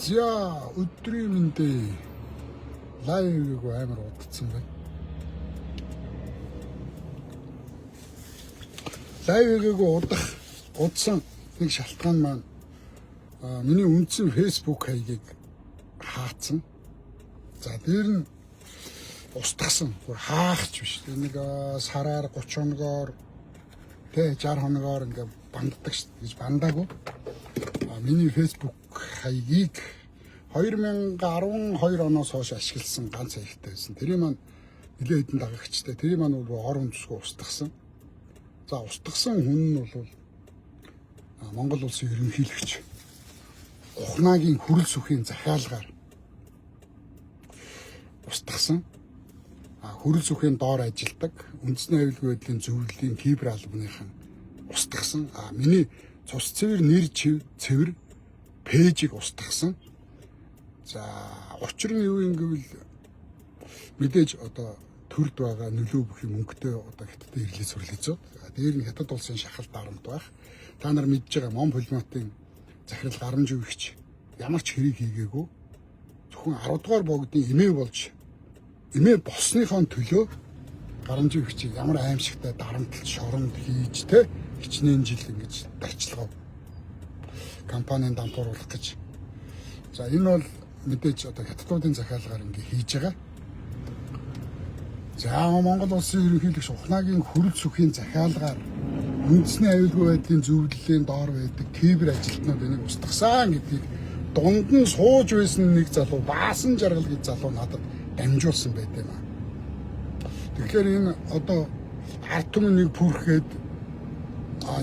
За өдрийн мэндэ лайвыг амар удацсан байна. Лайвыг удсан нэг шалтгаан маань миний үндсэн Facebook хаягийг хаацсан. За дээр нь устгасан. Хаахч биш. Нэг сараар 30 хоногоор тэ 60 хоногоор ингээ банддаг шүү гэж бандаагүй. Миний Facebook хаягийг 2012 оноос хойш ашигласан ганц хаягтай байсан. Тэрийг маань нэлээд хэдэн дагагчтай. Тэрийг маань бол орон зүсгүй устгасан. За устгасан хүн нь бол Монгол улсын ерөнхийлөгч Ухнагийн хүрэл сүхийн захиалгаар устгасан. Хүрэл сүхийн доор ажилдаг үндэсний аюулгүй байдлын зөвлөлийн кибер албаныхан устгасан. Миний цус цэвэр нэр цэвэр пэйжийг устгасан. За учир нь юу юм гэвэл мэдээж одоо төрд байгаа нөлөө бүхий мөнгөтэй одоо хятадд ирлээ сүрлээзөө. Дээр нь хятад улсын шахалт дарамт байх. Та нар мэдж байгаа Мон Полиматын захирал Гарамживч ямар ч хэрэг хийгээгүй. Зөвхөн 10 дугаар богдын эмээ болж эмээ болсныхон төлөө Гарамживч ямар аимшигтай дарамтлал шоронд хийж те хичнээн жил ингэж барьцлагав. Компанийн дампууруулах гэж. За энэ бол мэдээж одоо хятадуудын захиалгаар ингэ хийж байгаа. За Монгол улсын ерөнхийлөгч Ухнагийн хүрэл сүхийн захиалгаар үндэсний аюулгүй байдлын зөвлөлийн доор байдаг кибер ажилтнууд энийг устгасан гэдгийг дунд нь сууж байсан нэг залуу Баасан Жаргал гэж залуу надад дамжуулсан байт юм аа. Тэгэхээр энэ одоо ард түмэн нэг бүрхэд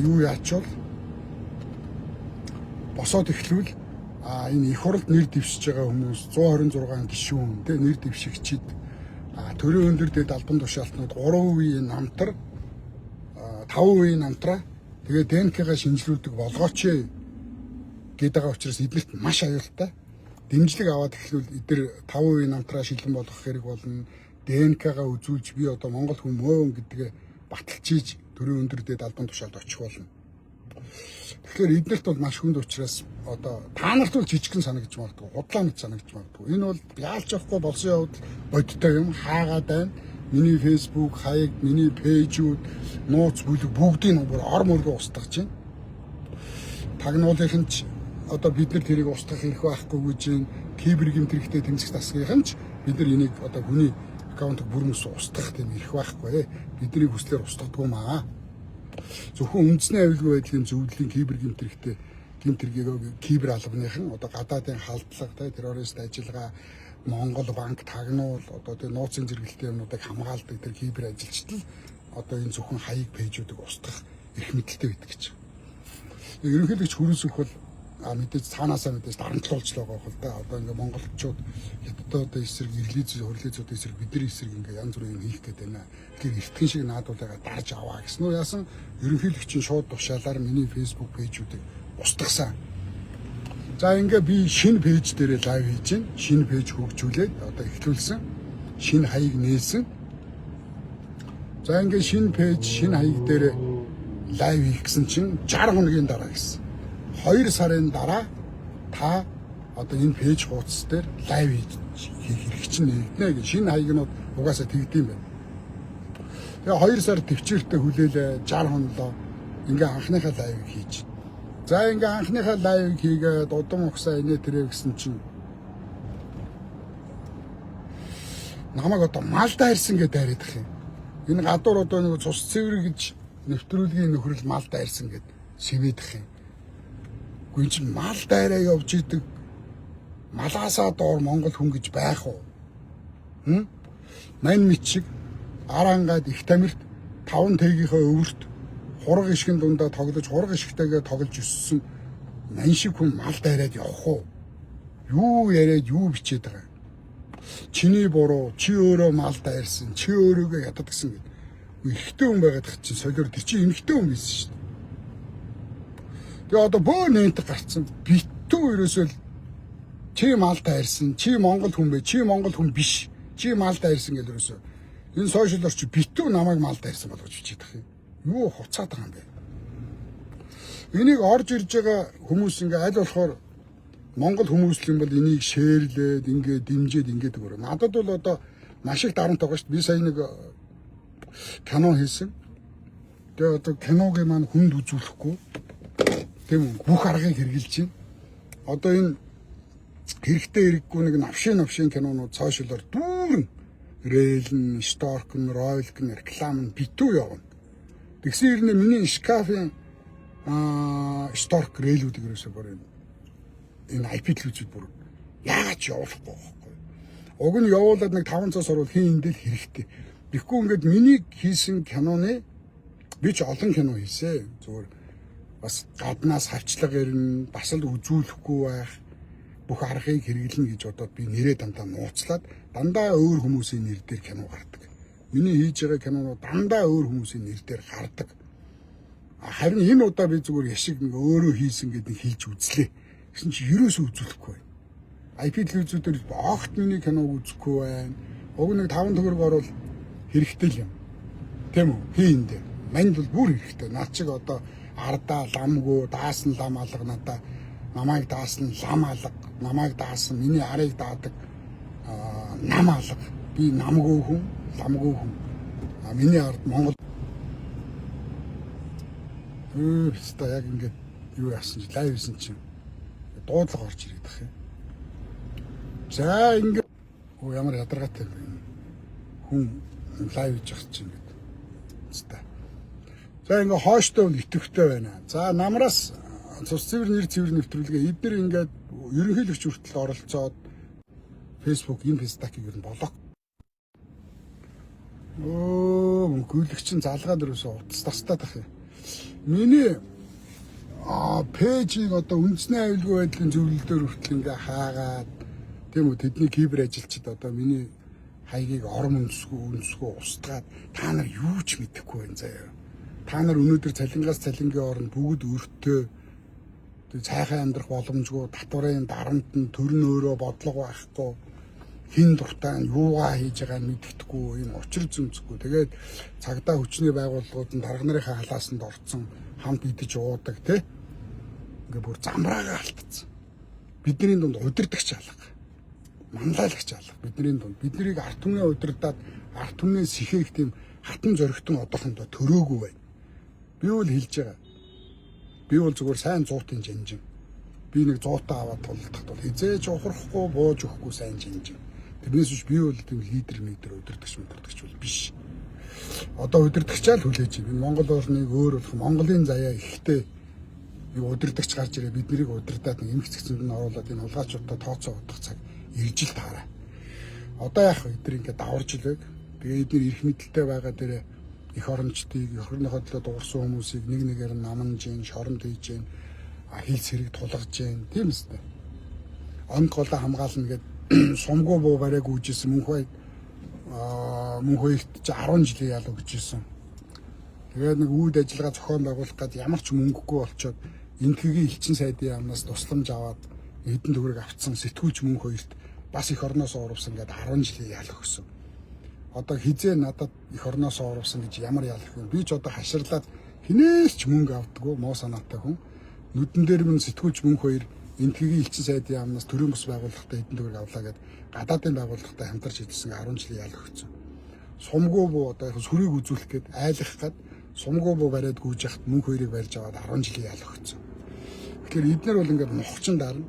юу яачвал босоод эхлүүл энэ их хурлд нэр дэвшиж байгаа хүмүүс 126 гишүүн тэ нэр дэвшигчид төрийн өндөр дэд албан тушаалтнууд 3% намтар 5% намтраа тэгээ ДНК-га шинжилүүлдэг болгооч гэдэг учраас эднэрт маш аюултай дэмжлэг аваад эхлүүл эдгээр 5% намтраа шилэн болгох хэрэг болно. ДНК-га үзүүлж би одоо Монгол хүн мөн гэдгээ баталчиж төрийн өндөр дэд албан тушаалд очих болно. Тэгэхээр эднэрт бол маш хүнд учраас одоо та нарт бол жижигхэн санагдаж магадгүй, худлаа мэт санагдаж магадгүй. Энэ бол яалч явахгүй болсон явдал бодтой юм. Хаагаад байна. Миний Facebook хаяг, миний пэйжүүд, нууц бүлэг бүгдийг нь бүр ор мөргөө устгаж байна. Тагнуулынх нь ч одоо бид нар тэрийг устгах хэрэг байхгүй гэж байна. Кибер гэмтрэгтэй тэмцэх засгийнх нь ч бид нар энийг одоо хүний аккаунтыг бүрмөс устгах тийм хэрэг байхгүй. Бидний хүслээр устгадаггүй маа. Зөвхөн үндэсний аюулгүй байдлын зөвлөлийн кибер гэмтрэгтэй кибер албаныхан одоо гадаадын халдлага террорист ажиллагаа Монгол банк тагнуул одоо тэр нууцын зэрэгэлтэй юмнуудыг хамгаалдаг тэр кибер ажилчдал одоо энэ зөвхөн хаяг пэйжүүдийг устгах эрх мэдэлтэй байдаг гэж. Ерөнхийлөгч хүрэлсөх бол мэдээж цаанаасаа мэдээж дарамтлуулж л байгаа хэл да. Одоо ингээ монголчууд хятадууд эсрэг хөрлөөцүүд эсрэг бидний эсрэг ингээ янз бүрийн юм хийх гээд байна. Тэгэхээр эртхэн шиг наадуулгаа дарж аваа гэсэн үү яасан ерөнхийлөгчийн шууд тушаалаар миний Facebook пэйжүүдийг устгасан. За ингээ би шинэ пэйж дээр лайв хийж байна. Шинэ пэйж хөгжүүлээд одоо эхлүүлсэн. Шинэ хаяг нээсэн. За ингээ шинэ пэйж шинэ хаяг дээр лайв хийх гэсэн чинь 60 хоногийн дараа гэсэн. 2 сарын дараа та одоо энэ пэйж хуудас дээр лайв хийх хэрэг чинь нэгднэ гэж шинэ хаягнууд угаасаа тэгдэм байна. Тэгээ 2 сар төвчээртэй хүлээлээ 60 хонолоо ингээ анхныхаа лайвыг хийж. За ингээ анхныхаа лайвыг хийгээд удам ухсаа инээ тэрэ гэсэн чинь намайг одоо малдаа ирсэн гэдээ дайрах юм. Энэ гадуур одоо нэг цус цэвэр гэж нэвтрүүлгийн нөхрөл малдаа ирсэн гэдээ сэвэдэх юм. Гүн чи мал дайраа явж идэг малаасаа доор Монгол хүн гэж байх уу? Мань мичиг арангаад их тамирт 5 тээгийнхээ өвөрт хураг ишгэн дундаа тоглож хураг ишгтэйгээ тоглож өссөн мань шиг хүн мал дайраад явах уу? Юу яриад юу бичээд байгаа юм? Чиний буруу, чи өөрөө мал дайрсан, чи өөрийгөө ядад гэсэн гэд. Ихтэй хүн байгаад чинь солиор тэр чи эмхтэй хүн байсан шүү дээ. Тэгээ одоо бөө нэнт гарцсан битүү ерөөсөө чи мал дайрсан, чи Монгол хүн бэ, чи Монгол хүн биш, чи мал дайрсан гэдэг ерөөсөө энэ сошиал орч битүү намайг мал дайрсан болгож бичиж байгаа юм. Юу хуцаад байгаа юм бэ? Энийг орж ирж байгаа хүмүүс ингээ аль болохоор Монгол хүмүүс л юм бол энийг шеэрлээд ингээд дэмжиж ингээд өгөр. Надад бол одоо маш их дарамт байгаа шүү дээ. Би сая нэг кино хийсэн. Тэгээ одоо киног маань хүнд үзүүлэхгүй. Тийм үү? Бүх аргыг хэрэгжилж байна. Одоо энэ хэрэгтэй хэрэггүй нэг навшин кинонууд сошиалор дүүрэн рейлн, шторкн, ройлкн, реклам нь битүү явна. Тэгсэн хэрнээ миний шкафын шторк рейлүүдийг ерөөсөө бүр энэ IP телевизүүд бүр яаж явуулахгүй байхгүй. Уг нь явуулаад нэг 5 цаас орвол хин эндэл хэрэгтэй. Тэгэхгүй ингээд миний хийсэн киноны би ч олон кино хийсэн. Зүгээр бас гаднаас хавчлага ирнэ, бас л үзүүлэхгүй байх бүх аргыг хэрэглэнэ гэж бодоод би нэрээ дандаа нууцлаад дандаа өөр хүмүүсийн нэр дээр кино гардаг. Миний хийж байгаа кинонууд дандаа өөр хүмүүсийн нэр дээр гардаг. Харин энэ удаа би зүгээр яшиг нэг өөрөө хийсэн гэдэг хэлж үзлээ. Гэсэн чи ерөөсөө үзүүлэхгүй байна. IP телевизүүдээр огт миний киног үзэхгүй байна. Уг нэг 5 төгрөг орвол хэрэгтэй л юм. Тийм үү? Хийн дээр. Манд бол бүр хэрэгтэй. Наад чиг одоо ардаа ламгүй даасан лам алга надаа намайг даасан лам алга, намайг даасан миний арыг даадаг нам алга. Би намгүй хүн, ламгүй хүн. Миний ард Монгол ста яг ингээд юу яасан чи лайв хийсэн чинь дуудлага орж ирээд тах юм. За ингээд ямар ядаргаатай юм. Хүн лайв хийж байгаа чинь ингээд. За ингээд хооштой итгэвтэй байна. За намраас цус цэвэр нэр цэвэр нэвтрүүлгээ эдгээр ингээд ерөнхийлөгч хүртэл оролцоод Facebook энэ фестакийг ер нь болоо. Гүйлэгч нь залгаад өрөөсөө утас тастаад ах юм. Миний пэйжийг одоо үндэсний аюулгүй байдлын зөвлөлдөр хүртэл ингээ хаагаад тийм үү тэдний кибер ажилчид одоо миний хаягийг орон үндэсгүй устгаад та нар юу ч мэдэхгүй байна заяа. Та нар өнөөдөр цалингаас цалингийн орнд бүгд өртөө цайхан амьдрах боломжгүй татварын дарамт нь төрн өөрөө бодлого байхгүй хин дуртай нь юугаа хийж байгааг мэддэхгүй энэ учир зэмцэхгүй тэгээд цагдаа хүчний байгууллагууд нь дарга нарын халаасанд орцсон хамт идэж уудаг тий ингээ бүр замбраагаа алдсан бидний дунд удирдахч алга манлайлагч алга бидний дунд биднийг арт түмнээ удирдаад арт түмнээ сэхэх тийм хатан зөрөгтөн одоохондоо төрөөгүй байна би бол хэлж байгаа би бол зүгээр сайн зуутын жанжин би нэг зуутаа аваад тулдахад бол хизээж ухрахгүй бууж өгөхгүй сайн жанжин. Тэрнээс биш би бол тийм лидер удирдахч бол биш. Одоо удирдахчаа л хүлээж байна. Монгол орныг өөр болох Монголын заяа ихтэй юу удирдахч гарч ирээ бид нарыг удирдаад нэг эмх зэгцэнд нь оруулаад энэ улгаачуудаа тооцоо удах цаг ирж л таараа. Одоо яах вэ? Эдгээр ингээд даварж илэг. Тэгээ эдгээр эрх мэдэлтэй байгаа дээрээ их орончдыг, охирныхоо төлөө дуурсан хүмүүсийг нэг нэгээр нь намнж гин, шоронд хийж гин, хийц хэрэг тулгаж гин, тийм үстэй. Онг голоо хамгаална гэд сумгуу буу барайг үүжсэн мөнхөд чи 10 жилийн ял өгчээсэн. Тэгээд нэг үүд ажиллагаа зохион байгуулах гээд ямар ч мөнгөгүй болчоод энтхэгийн элчин сайдын яамнаас тусламж аваад хэдэн төгрөг авцсан сэтгүүлч мөнх хоёрт бас их орноос оруулсан гээд 10 жилийн ял өгсөн. Одоо хизээ надад их орноос оруулсан гэж ямар ял өгөх вэ? Би ч одоо хаширлаад хинээс ч мөнгө авдаггүй муу санаатай хүн. Нүдэн дээр минь сэтгүүлч мөнх хоёр энтхэгийн элчин сайдын яамнаас төрийн бус байгууллагатай хэдэн төгрөг авлаа гээд гадаадын байгууллагатай хамтарч хэлсэн 10 жилийн ял өгсөн. Сумгуу буу одоо яг сүрийг үзүүлэх гээд айлах гээд сумгуу буу бариад гүйж яхад мөнх хоёрыг барьж аваад 10 жилийн ял өгсөн. Тэгэхээр эдгээр бол ингээд мохчин дарна.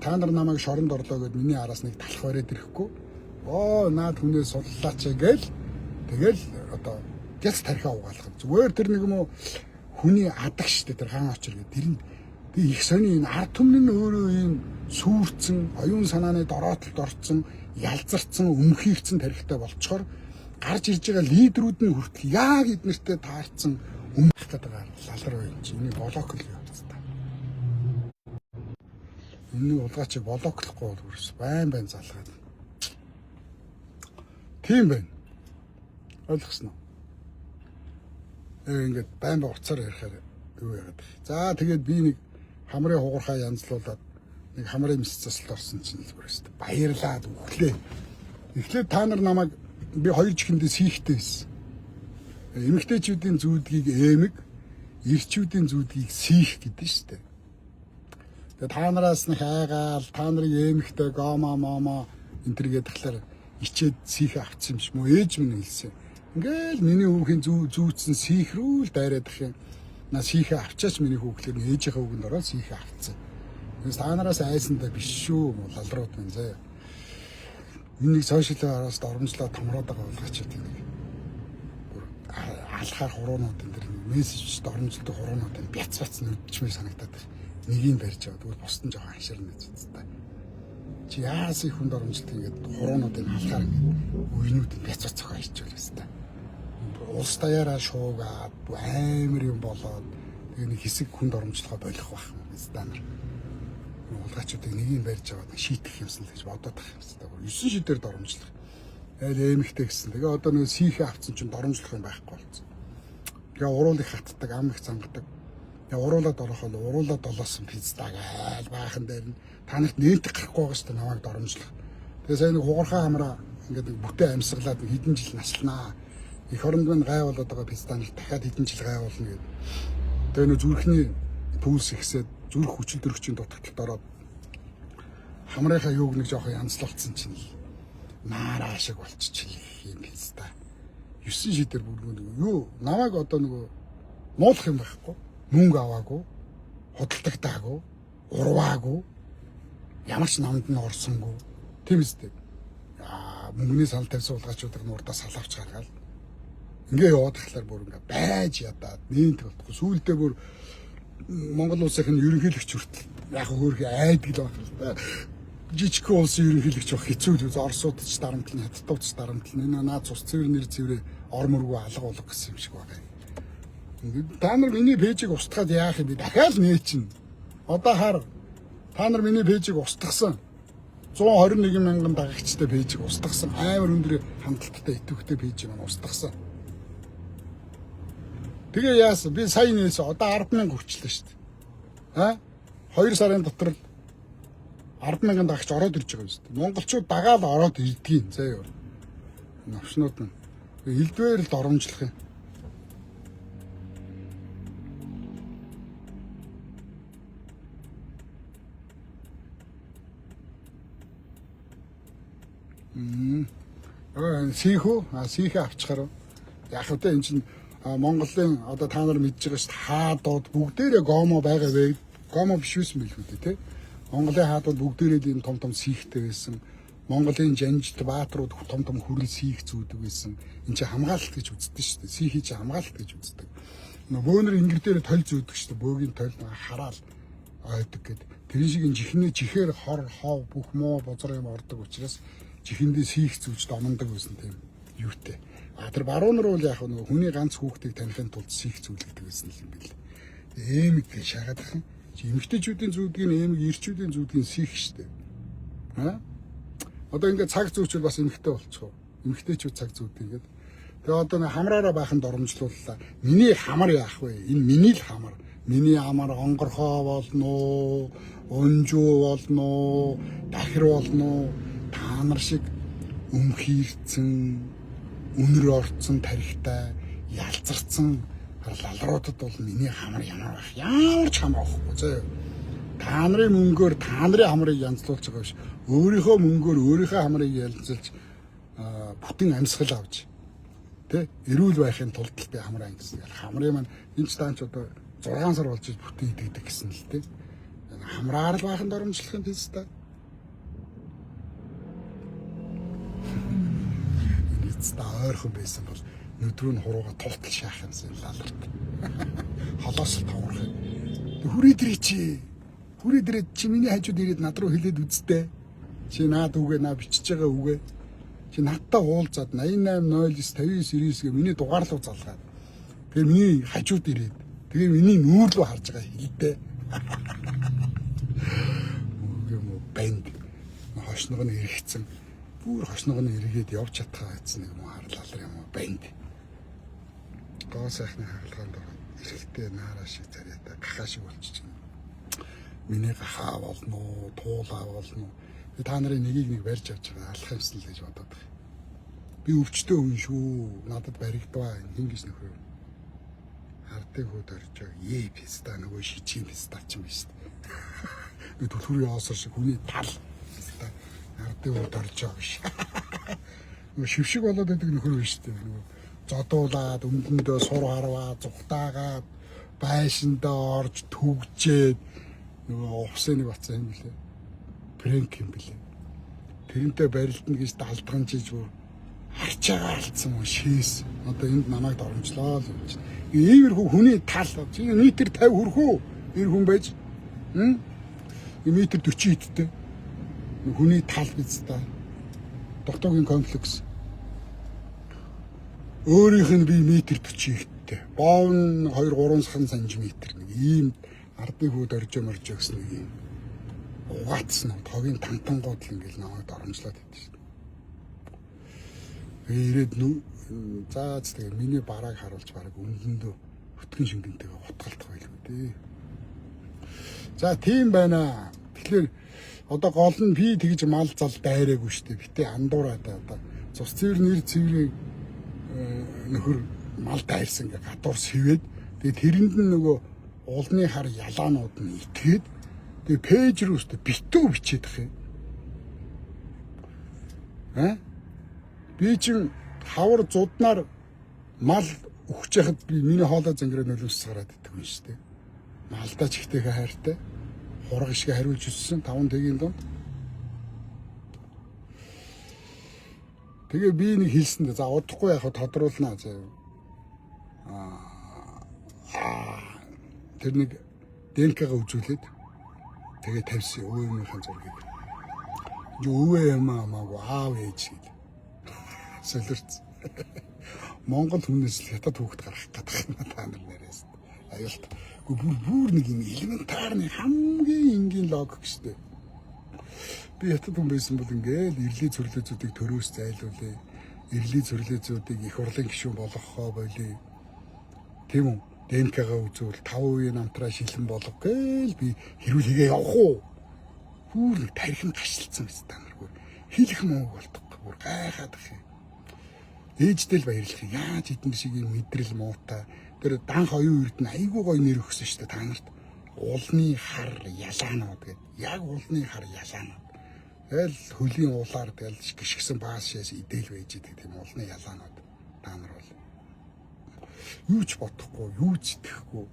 Та нар намайг шоронд орлоо гэд миний араас нэг талах бариад ирэхгүй. Наад хүнээс суллаач гээл тэгэл одоо гяц тархиа угаалах. Зүгээр тэр нэг юм уу хүний адаг штэ тэр хаан очир гэдэг. Тэр нь би их сони энэ ард түмний өөрөө ийм сүрцэн, оюун санааны дороотолд орцсон, ялзарцсан, өмхийгцэн тарихтай болчоор гарч ирж байгаа лидерүүд нь хүртэл яг эднэртэй таарсан өмөх гэдэг лалар байна чи. Энийг блок л явуулсан. Энэ улгаачийг блоклохгүй бол үрс байн залгаад. Тийм байна. Ойлгосноо. Ингээд байн уцаар ярихаар юу яагаад. За тэгээд би нэг хамрын хугархаа янзлуулаад нэг хамрын мэс засалт орсон чинь л бүрээстэй баярлаад өглөө. Эхлээд та нар намайг би 2 чихэндээ сийхтэй байсан. Эмэгтэйчүүдийн зүүдгийг эмэг, эрчүүдийн зүүдгийг сийх гэдэг шүү дээ. Тэгээ та нараас нь хайгаал, та нарын эмэгтэй гомо энэ төр гэдэг талаар ичээд сих авцсан юм шиг мөө ээж минь хэлсэн. Ингээл миний хүүхийн зүүцэн сих рүү л дайраад их юм. На сих авчаач миний хүүхлээр ээжийнхээ үгэнд ороод сих авцсан. Тэгээс та нараас айсандаа биш шүү лалрууд минь заяа. Энийг сошиал араас доромжлоо томроод байгаа болгооч гэдэг нэг. Алхаар хуруунууд энэ төр мессеж доромжлдог хуруунууд энэ бяц нүдчмээ санагдаад байна. Нэгийг барьж аваад тэгвэл бусдын жоохон хаширна гэж үзтээ. Чи яас их хүн доромжилт ингээд хуруунуудыг халахаар ингээд үеийнүүд бяц цохоо хийчихвэл өстэй. Улс даяараа шуугаад амар юм болоод тэгээ нэг хэсэг хүн доромжлохоо болох байх юм өстэй нар. Улгаачуудыг нэгийг барьж аваад шийтгэх юмсан л гэж бодоод байх юм өстэй. 9 шидээр доромжлох. Айл эмхтэй гэсэн. Тэгээ одоо нэг сихэ авцсан чинь доромжлох юм байхгүй болсон. Тэгээ уруул их хатдаг, ам их цангадаг. Тэгээ уруулаад орохол уруулаад долоосон пиццаг айл баахан дээр нь та нарт нээлт гарахгүй байгаа шүү дээ намайг доромжлох. Тэгээ сая нэг хугархаа хамраа ингээд нэг бүтэн амьсгалаад хэдэн жил наслнаа. Эх оронд маань гай болоод байгаа пиццаныг дахиад хэдэн жил гай болно гэдэг. Тэгээ нэг зүрхний пульс ихсээд зүрх хүчин төрөгчийн дутагталд ороод хамрынхаа юуг нэг жоохон янзлуулсан чинь наараа шиг болчихчих юм пиццаа. 9 шидээр бүргэн юу намайг одоо нөгөө муулах юм байхгүй. Мөнгө аваагүй, худалдагдаагүй, урваагүй, ямар ч намд нь орсонгүй. Тийм үстэй. Мөнгөний санал тавьсан улгаачуудыг нуурдаа салавч гаргаад ингээ яваад тахлаар бүр ингээ байж ядаад нээнт болтгоо. Сүүлдээ бүр Монгол улсын ерөнхийлөгч хүртэл яг хөөрхий айдаг л байна. Жижигхэн улсын ерөнхийлөгч байх хэцүү л Оросууд ч дарамтлан, Хятадууд ч дарамтлан энэ наад цус цэвэр нэр цэврээ ормөргүй алга болох гэсэн юм шиг байгаа юм. Та нар миний пэйжийг устгаад яах юм бэ? Дахиад нээчин. Одоо хар. Та нар миний пэйжийг устгасан. 121 мянган дагагчтай пэйжийг устгасан. Амар өндөр хандлттай идэвхтэй пэйжийг маань устгасан. Тэгээ яасан? Би сая нээсэн. Одоо 100000 хүрчлээ шүү дээ. 2 сарын дотор 100000 дагагч ороод ирж байгаа юм шүү дээ. Монголчууд дагаад ороод ирдгийг заяа. Навшнууд нь элдвээр л доромжлох юм. Сихэ авчихаар яг хөтэ эн чинь Монголын одоо та нар мэдж байгаа шүү дээ хаадууд бүгдээрээ гомо байгаа вэ? Гомо биш үсэн мэл үү те. Монголын хаадууд бүгдээрээ ийм том сихтэй байсан. Монголын жанжид баатрууд том хүрэл сих зүүдэг байсан. Энд чинь хамгаалалт гэж үздэг шүү дээ. Сихий чинь хамгаалалт гэж үздэг. Бөөнөр ингэр дээр толь зүүдэг шүү дээ. Бөөгийн толь хараал ойдог гэд. Тэрэн шиг жихнээ чихээр хор хов бүх муу бозор юм ордог учраас чихэндээ сих зүүж домондог байсан тийм юутэй. Тэр баруун руу л яг нөгөө хүний ганц хүүхдийг танихын тулд сих зүүлэгдэг байсан юм бэл. Эмэг гэж шагаад ах юм. Эмэгтэйчүүдийн зүүдгийг эмэг ирчүүдийн зүүдгийг сих штэ. Одоо ингээд цаг зүүчвэл бас эмэгтэй болчихоо. Эмэгтэйчүүд цаг зүүд ингээд. Тэгээ одоо нэг хамраараа байханд доромжлууллаа. Миний хамар яах вэ? Энэ миний л хамар. Миний хамар онгорхоо болно, өнжүү болно, дахир болно. Та нар шиг өмхийрцэн, үнэр орцсон тарихтай, ялцарсан лалруудад бол миний хамар ямар байх? Ямар ч хамар авахгүй зөө. Та нарын мөнгөөр та нарын хамрыг янзлуулж байгаа биш. Өөрийнхөө мөнгөөр өөрийнхөө хамрыг янзлж бүтэн амьсгал авч тэ эрүүл байхын тулд л би хамраа гэсэн. Хамрын маань энэ ч таанч одоо 6 сар болж бүтэн идэгдэг гэсэн л тэ. Хамраар л байхын доромжлох юм биш та. Та ойрхон байсан бол нүдрүү нь хурууга тултал шаах юмсан лаларт. Холоос л таврах юм. Хүрээдрээ чи миний хажууд ирээд над руу хэлээд үзтээ. Чи наад үгээ наа бичиж байгаа үгээ. Чи надтай уулзаад 88095999 гэ миний дугаар руу залгаад. Тэгээ миний хажууд ирээд. Тэгээ миний нүүр рүү харж байгаа хэлдэ. Үгүй банд. Хошног нь эргэцэн. Бүр хошног нь эргээд явж чадхаа гэсэн нэг юм харлалар юм уу банд. Гоо сайхны хаалгаанд ороод эрэхтэй наараа шиг царайтай гахаа шиг болчих чинь. Миний гахаа болно уу, туулаа болно уу. Та нарын нэгийг нэг барьж авч байгаа алах юмсан л гэж бодоод байна. Би өвчтөө хүн шүү. Надад баригдваа ингэж нөхөр. Хардыг хүүд орж ээ писта нөгөө шичийн писта ч юм биш. Би түлхүүрийн оосор шиг хүний тал ардын үед орж байгаа биш. Нөгөө шившиг болоод байдаг нөхөр биш үү? Нөгөө зодуулаад өмдөндөө сур харваа зүхтаагаад байшиндаа орж төгжээд нөгөө увсын нэг бацаа юм билээ. Фрэнк юм билээ. Тэрнтэй барилдана гэж далдган чиж бүр харчаагаа алдсан юм шээс. Одоо энд намайг доромжлоо л юм чинь. Иймэрхүү хүний тал чи метр 50 хүрэх үү? Энэ хүн байж метр 40 идтэй. Хүний тал биз та. Докторийн комплекс. Өөрийнх нь би метр 40 идтэй. Боон 2-3 см нэг ийм ардын хүүд орж гэсэн нэг юм. Угаацсан нь тогийн тантангууд л ингээл намайг доромжлоод байдаг шүү дээ. Ирээд за тэгээ миний барааг харуулж бараг өмдөндөө хөтгөн шингэнтэйгээ утгалтах байлгүй дээ. За тийм байна. Тэгэхээр одоо гол нь би тэгж мал зал дайраагүй шүү дээ. Битээ андуураад одоо цус цэвэр нэр цэврийн нөхөр мал дайрсан ингээ гадуур сэвээд тэгээ тэрэнд нь нөгөө уулны хар ялаанууд нь итгээд тэгээ пэйж рүү өстө битүү бичээд ах юм. Би чинь хавар зуднаар мал өгч яхад би миний хоолой зангираа нөлөөс гараад идэх юм шүү дээ. Малдаа ч ихтэйгээ хайртай. Хураг ишгэ хариулж өссөн 5 тэгийн донд. Тэгээ би нэг хэлсэн дээ. За удахгүй яг тодруулнаа заяа. Тэр нэг ДНК-га үзүүлээд тэгээ тавьсан өвөөнийхэн зургийг. Өвөө юм амаагүй аав ээж гээд. Солирц. Монгол хүнээс л хятад хүүхэд гарах гэдэг юм та нар нэрээс. Аюулт. Бүр нэг юм элементарны хамгийн энгийн логик шүү дээ. Би хятад хүн байсан бол ингээл эрлийн цөрлөөзүүдийг төрөөс зайлуулъя. Эрлийн цөрлөөзүүдийг их хурлын гишүүн болгохоо болъё. Тийм үү? ДНК-га үзүүл 5% намтраа шилэн болгох гээл би хэрүүл хийгээ явах уу? Бүр нэг тархин гашилцсан биз та наргүй. Хэлэх муу болдохгүй бүр гайхаад их юм. Ээжтэй л баярлах юм. Яаж эдэн шиг юм мэдрэл муутай. Тэр данх оюун үрд нь айгүй гоё нэр өгсөн шүү дээ та нарт. Уулны хар ялаанууд гэдэг. Яг уулны хар ялаанууд. Тэгэл хөлийн уулаар тэгэл гიშгсэн баас шээс идэл байж идэг тийм уулны ялаанууд. Та нар бол юу ч бодохгүй, юу ч итгэхгүй.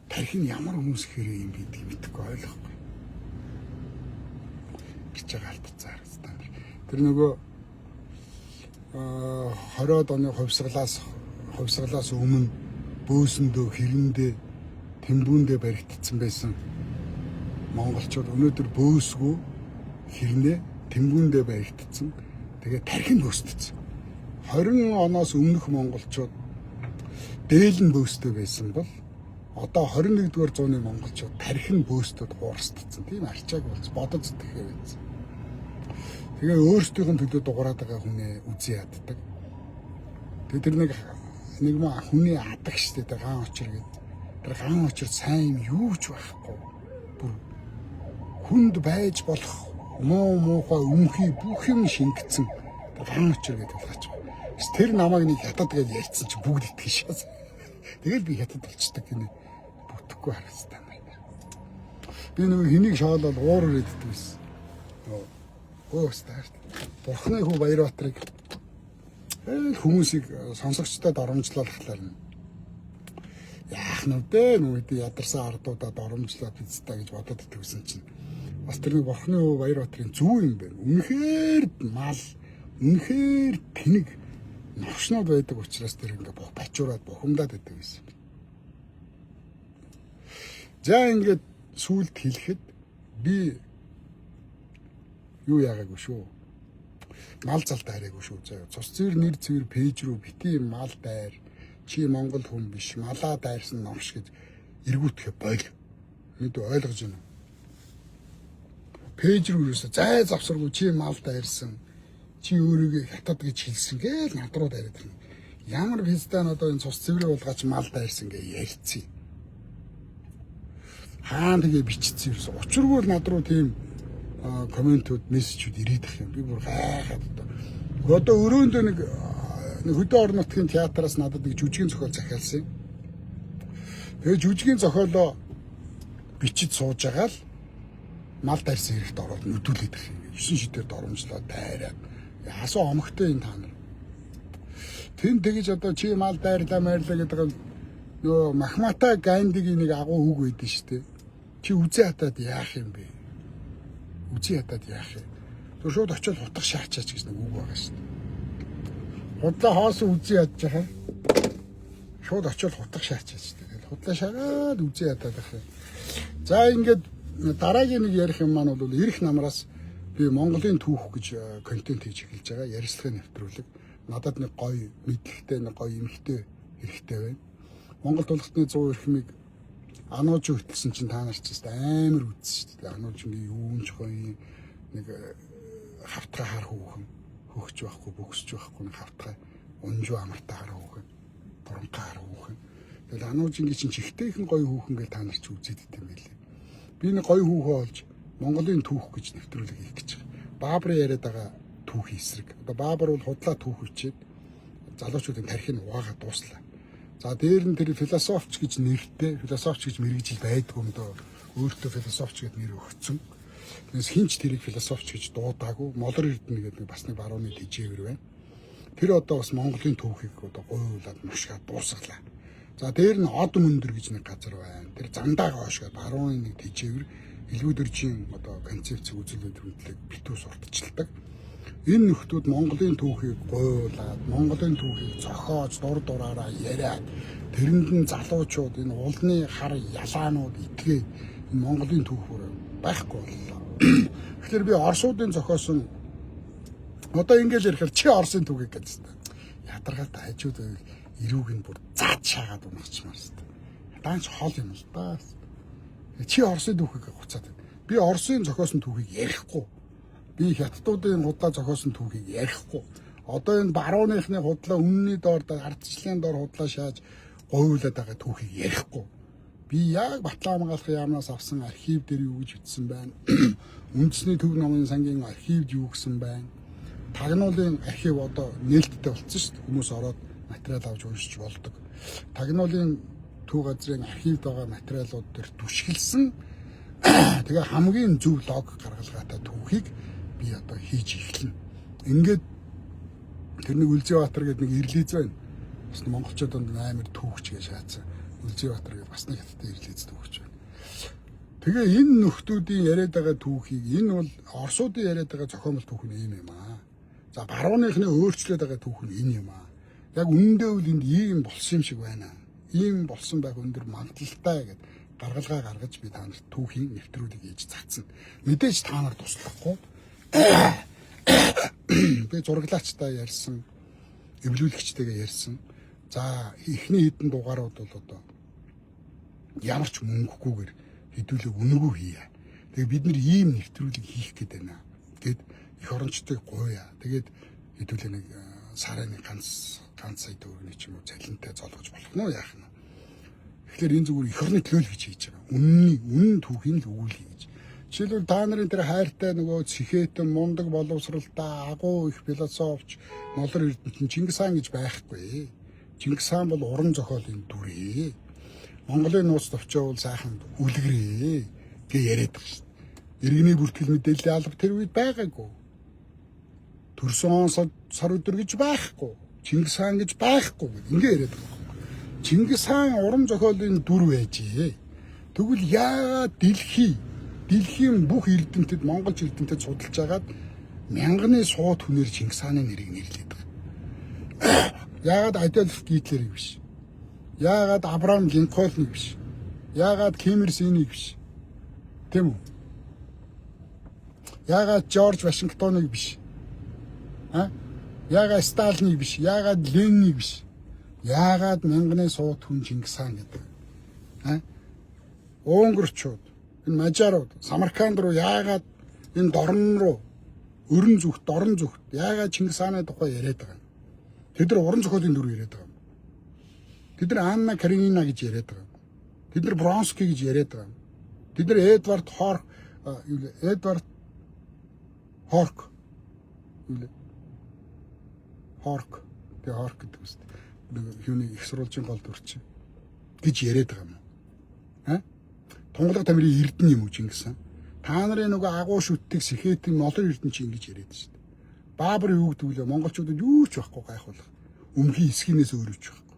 Тархин ямар хүмүүс хэрэг юм гэдгийг мэдэхгүй ойлгохгүй. Гэж байгаа алдцаар та нар. Тэр нөгөө 20-од оны хувьсгалаас өмнө бөөсөндөө хэрэндээ тэмбүүндээ баригдсан байсан монголчууд өнөөдөр бөөсгүй хэрнээ тэмбүүндээ баригдсан. Тэгээ тархин бөөсдсөн. 20 оноос өмнөх монголчууд дээл нь бөөстэй байсан бол одоо 21-р зууны монголчууд тархин бөөсдөд хуурсдсан. Тийм арчааг болж бодож сэтгэхээ байсан. Тэгээ өөрсдийнх нь төлөө дугаараад байгаа хүнээ үзий яддаг. Тэгээ тэр нэг маа хүний адаг штэ тэр гаан очир гэдэг. Тэр гаан очир сайн юу ч байхгүй. Бүр хүнд байж болох муухай өмхий бүх юм шингэцэн тэр гаан очир гэдэг болгаач. Тэр намайг нэг хятад гэж ярьсан чи бүгд итгэж шээс. Тэгэл би хятад болчдаг гинэ. Бүтэхгүй харагдсан байна. Би нэг хэнийг шоолол уураар иддэг байсан. Старт. Бурхны хүү Баярбаатрыг хүмүүсийг сонсогчдод оромжлуулахлаар нь яах нь вэ? Нүд ядарсан ардуудад оромжлоод бидтэй гэж бодоод идэгсэн чинь бас тэр нэг Бурхны хүү Баярбаатрын зүү юм байна. Үнэхээр мал, үнэхээр тэнэг новшнууд байдаг учраас тэр ингээ бачуураад бухимдаад идэг байсан. За ингээд сүулт хэлэхэд би юу яагаагүй шүү. Мал зал дайраагүй шүү заяа. Цус цэвэр нэр цэвэр пэйж рүү бити мал дайр. Чи Монгол хүн биш. Малаа дайрсан номш гэж эргүүтгэе бойл. Энд ойлгож байна. Пэйж рүү юусе зай завсаргүй чи мал дайрсан. Чи өөрийгөө хятад гэж хэлсэн гээл над руу дайраад байна. Ямар пистан одоо энэ цус цэврээ болгаач мал дайрсан гээ ярьцیں۔ Хаан тэгээ бичсэн юмсан. Учиргүй над руу тийм комментууд мессежүүд ирээд их юм. Би бүр гайхаад одоо өрөөндөө нэг хөдөө орон нутгийн театраас надад нэг жүжигийн зохиол захиалсан юм. Тэгээ жүжигийн зохиолоо бичиж сууж байгаа л мал дайрсан хэрэгт ороод нүдүүлээд их юм. 9 шидээр доромжлоо дайраад. Яасан омогтой энэ та нар. Тэн тэгэж одоо чи мал дайрлаа гэдэг нөгөө Махмата Гандигийн нэг агуу үг байдэн шүү дээ. Чи үзээ хатаад яах юм бэ? Үзээ хатаад яах юм? Тэр шууд очиод хутга шаачаач гэж нэг үг байгаа шүү дээ. Худлаа хоосон үзээ ядж байгаа. Шууд очиод хутга шаачаач. Тэгэл худлаа шараад үзээ хатаад байх юм. За ингээд дараагийн нэг ярих юм маань бол эрх намраас би Монголын түүх гэж контент хийж эхэлж байгаа. Ярилцлагын нэвтрүүлэг. Надад нэг гоё мэдлэгтэй, нэг гоё эмхтэй хэрэгтэй байна. Монгол тулхтны 100 эрхмийг анууж хөтлсөн чинь та нар ч амар үзсэн шүү дээ. Ануужингийн юунч гоё нэг хавтгай хар хүүхэн хөгч байхгүй, бөксөж байхгүй нэг хавтгай унжуу амартай хар хүүхэн, боронхой хар хүүхэн. Тэгэл ануужингийн чинь чихтэйхэн гоё хүүхэн гэж та нар ч үзээд идэм байлээ. Би нэг гоё хүүхөө олж Монголын түүх гэж нэвтрүүлэг хийх гэж байгаа. Баабрын яриад байгаа түүхийн эсрэг. Одоо Баабар бол худлаа түүх хичээд залуучуудын тархийг угаагаад дууслаа. За дээр нь тэр философч гэж нэртэй, философч гэж мэрэгжил байдгүй юм доо. Өөртөө философч гэж нэр өгсөн. Тэгээс хинч тэрийг философч гэж дуудаагүй. Молор Эрдэнэ гэдэг бас нэг барууны тэжээвэр байна. Тэр одоо бас Монголын түүхийг одоо гуйлаад мушгаад дуусгалаа. За дээр нь од мөндөр гэж нэг газар байна. Тэр зандаа гоошгаад барууны нэг тэжээвэр илгүүдэржийн одоо концепц үзүүлэлт хөтлөг битүү сурталчилдаг. Энэ нөхдүүд Монголын түүхийг гуйлаад, Монголын түүхийг зохиож, дур дураараа яриад, тэрэнд нь залуучууд энэ улны хар ялаанууд итгээ энэ Монголын түүхөөр байхгүй боллоо. Тэгэхээр би Оросуудын зохиосон одоо ингэж ярихаар чи Оросын түүхийг гэж байна. Ядаргаатай хажууд байвал эрүүг нь бүр заач шаагаад унахчмаар шүү дээ. Даанч хол юм л да. Чи Оросын түүхийг хуцаад байна. Би Оросын зохиосон түүхийг ярихгүй. Би хятадуудын худлаа зохиосон түүхийг ярихгүй. Одоо энэ барууныхны худлаа үнний доор ардчлалын доор худлаа шааж гойлоод байгаа түүхийг ярихгүй. Би яг Батлан хамгаалахын яамнаас авсан архив дээр юу гэж бичсэн байна. Үндэсний төв номын сангийн архивд юу гэсэн байна. Тагнуулын архив одоо нээлттэй болсон шүү дээ. Хүмүүс ороод материал авч уншиж болдог. Тагнуулын төв газрын архивд байгаа материалууд дээр түшгэлсэн тэгээ хамгийн зөв лог гаргалгаатай түүхийг би одоо хийж эхэлнэ. Ингээд тэр нэг Үлзийбаатар гэдэг нэг ирлиз байна. Бас монголчууд амар түүхч гэж шаацсан. Үлзийбаатар гэдэг бас нэг хятадтай ирлиз түүхч байна. Тэгээ энэ нөхдүүдийн яриад байгаа түүхийг энэ бол Оросуудын яриад байгаа зохиомжтой түүх нь ийм юм аа. За барууныхны өөрчлөөд байгаа түүх нь энэ юм аа. Яг үнэндээ үл энд ийм болсон юм шиг байна. Ийм болсон байх өндөр магадлалтай гэдэг гаргалгаа гаргаж би та нарт түүхийн нэвтрүүлэг хийж цацсан. Мэдээж та нар туслахгүй. Би зураглаачтай ярьсан, эвлүүлэгчтэйгээ ярьсан. За эхний хэдэн дугаарууд бол одоо ямар ч мөнгөгүйгээр хэдүүлэг үнэгүй хийе. Тэгээ бид нар ийм нэвтрүүлэг хийх гээд байна. Гэт их орончтойг гуйя. Тэгээд хэдүүлээ нэг сарын ганц сая төгрөгийн ч юм уу цалинтай золгож болох нь яах нь. Тэгэхээр энэ зүгээр их орны төлөөлөл гэж хийж байгаа. Үнэн түүхийн л өгүүлээ гэж. Жишээлбэл та нарын тэр хайртай нөгөө цэхэтэн мундаг боловсралтай агуу их философч Молор Эрдэнэ Чингис хаан гэж байхгүй. Чингис хаан бол уран зохиолын дүрээ. Монголын нууц товчоо бол сайхан үлгэрээ гэж яриад байгаа шүү дээ. Иргэний бүртгэл мэдээллийн алба тэр үед байгаагүй. Төрсөн сар өдөр гэж байхгүй. Чингис хаан гэж байхгүй гэж ингэ яриад байгаа. Чингис хаан уран зохиолын дүр байжээ. Тэгвэл яагаад дэлхийн бүх эрдэмтэд Монголч эрдэмтэд судалж агаад мянганы сууд хүнээр Чингис хааны нэрийг нэрлэдэг байгаа. Яагаад Адольф Гитлерийг биш? Яагаад Абрахам Линкольныг биш? Яагаад Ким Ир Сенийг биш? Тэм үү? Яагаад Жорж Вашингтоныг биш? Яагаад Сталиныг биш? Яагаад Лениныг биш? Яагаад мянганы сууд хүн Чингис хаан гэдэг? Унгарчууд, энэ мажарууд, Самарканд руу яагаад энэ дорн руу дорн зүгт яагаад Чингис хааны тухай яриад байгаа юм? Тэд нар уран зохиолын дүр яриад байгаа юм. Тэд нар Анна Каренина гэж яриад байгаа юм. Тэд нар Бронский гэж яриад байгаа юм. Тэд нар Эдвард Хорк гэдэг үст. Юуны их сурвалжийн гол дүрч гэж яриад байгаа юм. Тунгалаг тамирын эрдэнэ юм уу Чингис хаан? Та нарын нөгөө агуу шүтдэг сэхэтэн олон эрдэнэ чи ингэж яриад шүү дээ. Баабар юу гэдэг вэ? Монголчуудад юу ч байхгүй гайхуулах. Өмхийн эсхийнээс өөр ч байхгүй.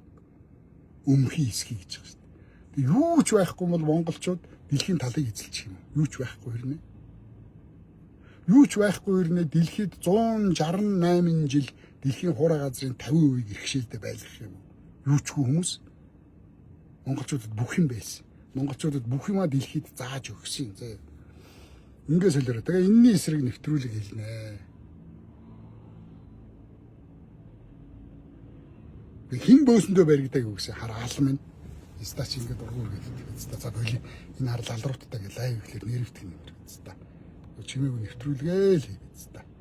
Өмхийн эсхий гэж байгаа шүү дээ. Юу ч байхгүй бол монголчууд дэлхийн талыг эзэлчих юм. Юу ч байхгүй хэрнээ. Юу ч байхгүй хэрнээ дэлхийд 168 жил дэлхийн хуурай газрын 50% иргэшээлтэй байлгах юм. Юу ч хүмүүс монголчуудад бүх юм байсан. Монголчуудад бүх юмаа дэлхийд зааж өгсөн зэ. Ингээс хэлээрээ. Тэгээ энэний эсрэг нэвтрүүлэг хэлнэ. Хин бөөсөндөө баригдаг гэсэн хараал минь. Стач ингээд ургуур гэдэг. За боли энэ харал алрууттай гэж лайв ихлээр нэрвдэг юм байна. Чимээгүй нэвтрүүлгээ л хийгээд.